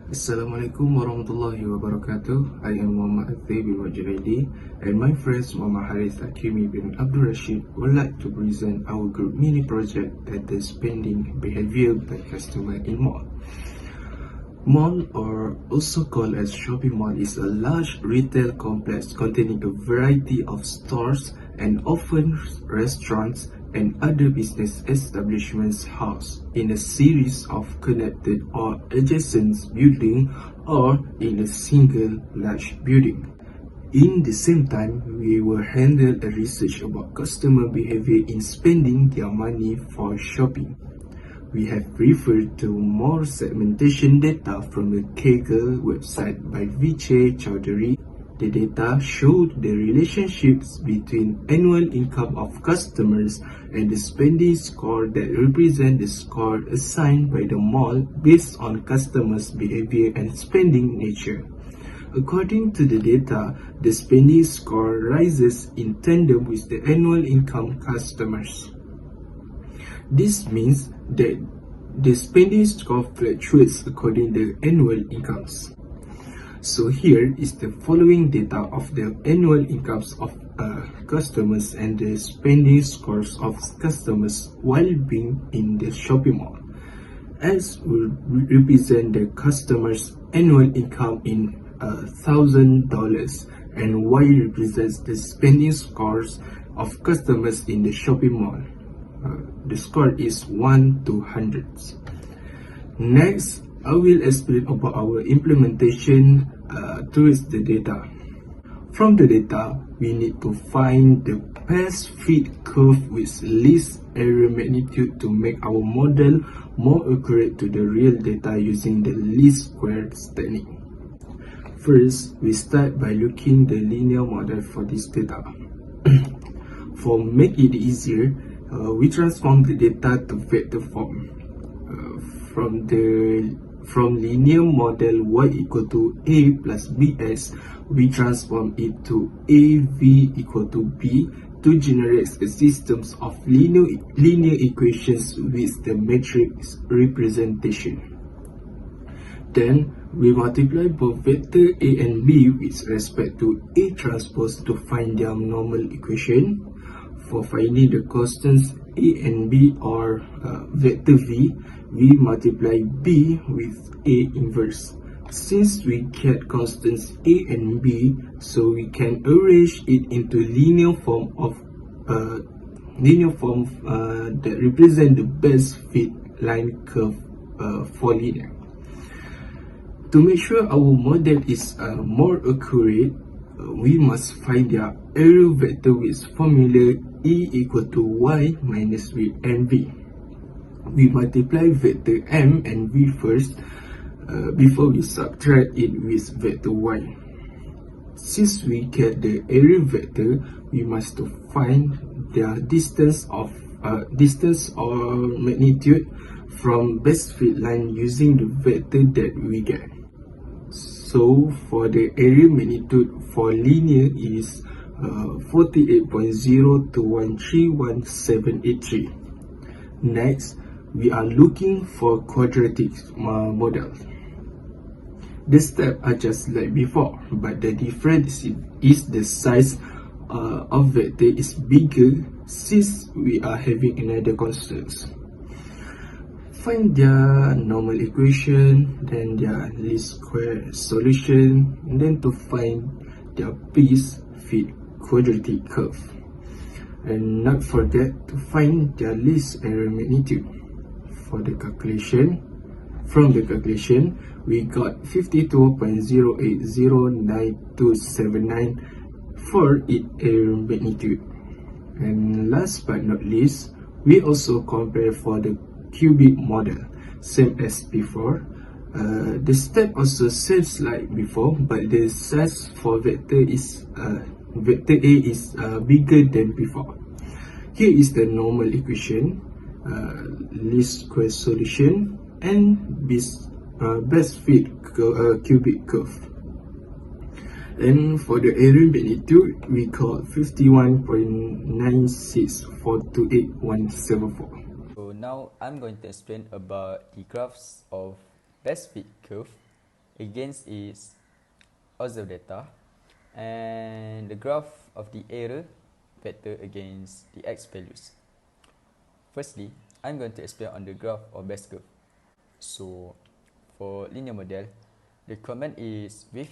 Assalamualaikum warahmatullahi wabarakatuh. I am MAT523 and my friends Muhammad Harith Akimi bin Abdul Rashid would like to present our group mini project at the spending behavior by customer in mall. Mall, or also called as shopping mall, is a large retail complex containing a variety of stores and often restaurants and other business establishments housed in a series of connected or adjacent buildings or in a single large building. In the same time, we will handle a research about customer behavior in spending their money for shopping. We have referred to more segmentation data from the Kaggle website by Vijay Chowdhury. The data showed the relationships between annual income of customers and the spending score that represent the score assigned by the mall based on customers' behavior and spending nature. According to the data, the spending score rises in tandem with the annual income customers. This means that the spending score fluctuates according to the annual incomes. So here is the following data of the annual incomes of customers and the spending scores of customers while being in the shopping mall. X will represent the customer's annual income in $1,000 and Y represents the spending scores of customers in the shopping mall. The score is 1 to 100. Next, I will explain about our implementation towards the data. From the data, we need to find the best fit curve with least error magnitude to make our model more accurate to the real data using the least squares technique. First, we start by looking the linear model for this data. For make it easier, we transform the data to vector form. From linear model y equal to a plus bs, we transform it to av equal to b to generate a system of linear equations with the matrix representation. Then we multiply both vector a and b with respect to a transpose to find their normal equation. For finding the constants a and b or vector v, we multiply b with a inverse. Since we get constants a and b, so we can arrange it into linear form that represent the best fit line curve for linear. To make sure our model is more accurate, we must find their error vector with formula e equal to y minus v and v. We multiply vector m and v first before we subtract it with vector y. Since we get the error vector, we must find their distance or magnitude from best fit line using the vector that we get. So for the area magnitude for linear is 48.0 to 131,783. Next, we are looking for quadratic model. The steps are just like before, but the difference is the size of vector is bigger since we are having another constants. Find their normal equation, then their least square solution, and then to find their best fit quadratic curve. And not forget to find their least error magnitude. For the calculation, from the calculation, we got 52.0809279 for its error magnitude. And last but not least, we also compare for the cubic model, same as before. The step also seems like before, but the size for vector A is bigger than before. Here is the normal equation, least square solution, and best fit cubic curve. And for the error magnitude, we got 51.96428.174. So now I'm going to explain about the graphs of best fit curve. against its observed data, and the graph of the error vector against the x values. Firstly, I'm going to explain on the graph of best curve. So for linear model, the comment is with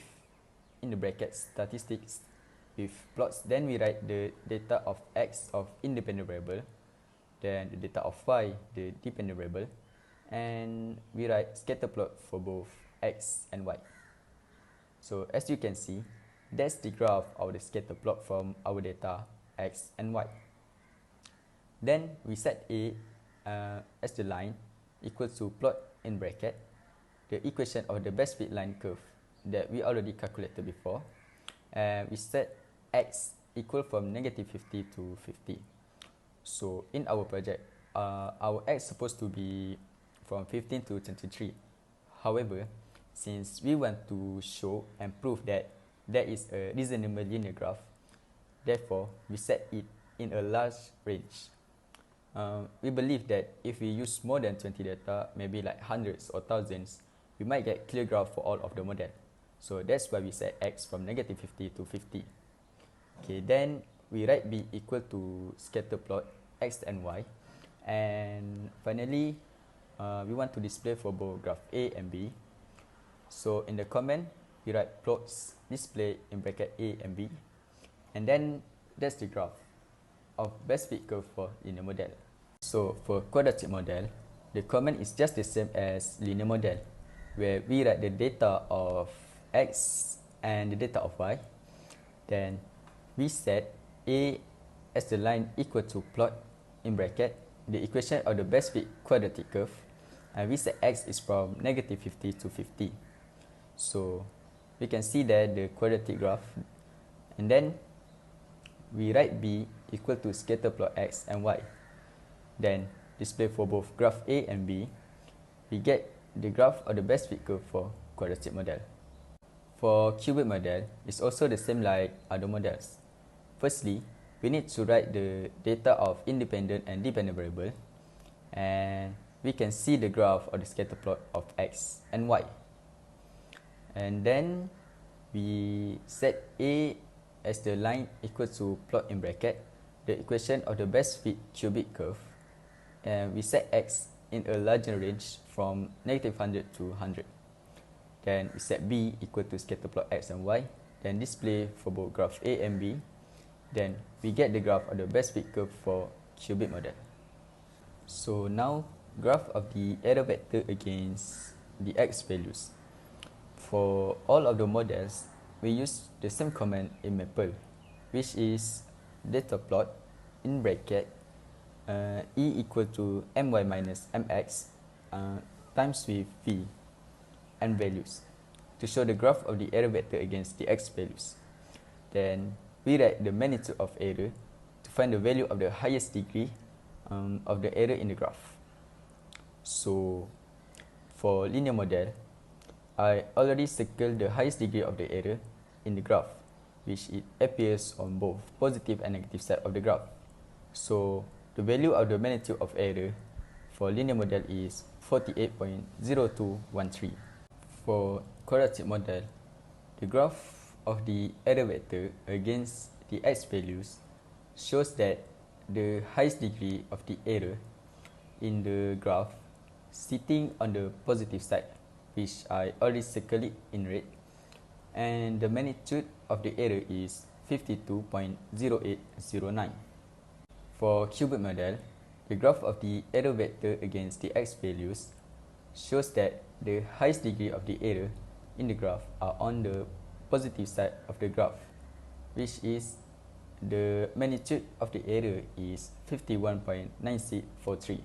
in the brackets statistics with plots. Then we write the data of x of independent variable, then the data of y, the dependent variable, and we write scatter plot for both x and y. So as you can see, that's the graph of the scatter plot from our data x and y. Then we set A as the line equal to plot in bracket the equation of the best fit line curve that we already calculated before, and we set x equal from -50 to 50. So in our project, our x supposed to be from 15 to 23. However, since we want to show and prove that there is a reasonable linear graph, therefore we set it in a large range. We believe that if we use more than 20 data, maybe like hundreds or thousands, we might get clear graph for all of the model. So that's why we set x from -50 to 50. Okay, then we write b equal to scatter plot x and y, and finally we want to display for both graph A and B. So in the comment we write plots display in bracket A and B, and then that's the graph of best fit curve for linear model. So for quadratic model, the comment is just the same as linear model, where we write the data of x and the data of y. Then we set A as the line equal to plot in bracket the equation of the best fit quadratic curve, and we set x is from -50 to 50. So we can see there the quadratic graph, and then we write b equal to scatter plot x and y. Then display for both graph A and B, we get the graph of the best fit curve for quadratic model. For cubic model, it's also the same like other models. Firstly, we need to write the data of independent and dependent variable, and we can see the graph of the scatter plot of x and y. And then we set A as the line equal to plot in bracket the equation of the best fit cubic curve, and we set x in a larger range from -100 to 100. Then we set b equal to scatter plot x and y, then display for both graph A and B. Then we get the graph of the best fit curve for cubic model. So now graph of the error vector against the x values. For all of the models, we use the same command in Maple, which is data plot in bracket E equal to my minus mx times with v and values to show the graph of the error vector against the x values. Then we write the magnitude of error to find the value of the highest degree of the error in the graph. So for linear model, I already circled the highest degree of the error in the graph, which it appears on both positive and negative side of the graph. So the value of the magnitude of error for linear model is 48.0213. For quadratic model, the graph of the error vector against the x values shows that the highest degree of the error in the graph sitting on the positive side, which I already circled it in red, and the magnitude of the error is 52.0809. For cubic model, the graph of the error vector against the x values shows that the highest degree of the error in the graph are on the positive side of the graph, which is the magnitude of the error is 51.9643.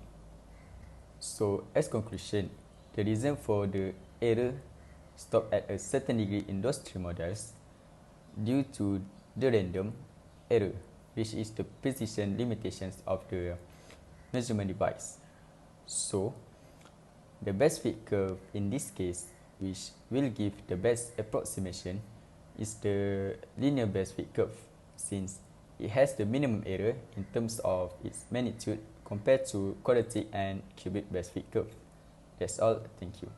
So as conclusion, the reason for the error stop at a certain degree in those three models due to the random error, which is the precision limitations of the measurement device. So the best fit curve in this case, which will give the best approximation, is the linear best fit curve, since it has the minimum error in terms of its magnitude compared to quadratic and cubic best fit curve. That's all. Thank you.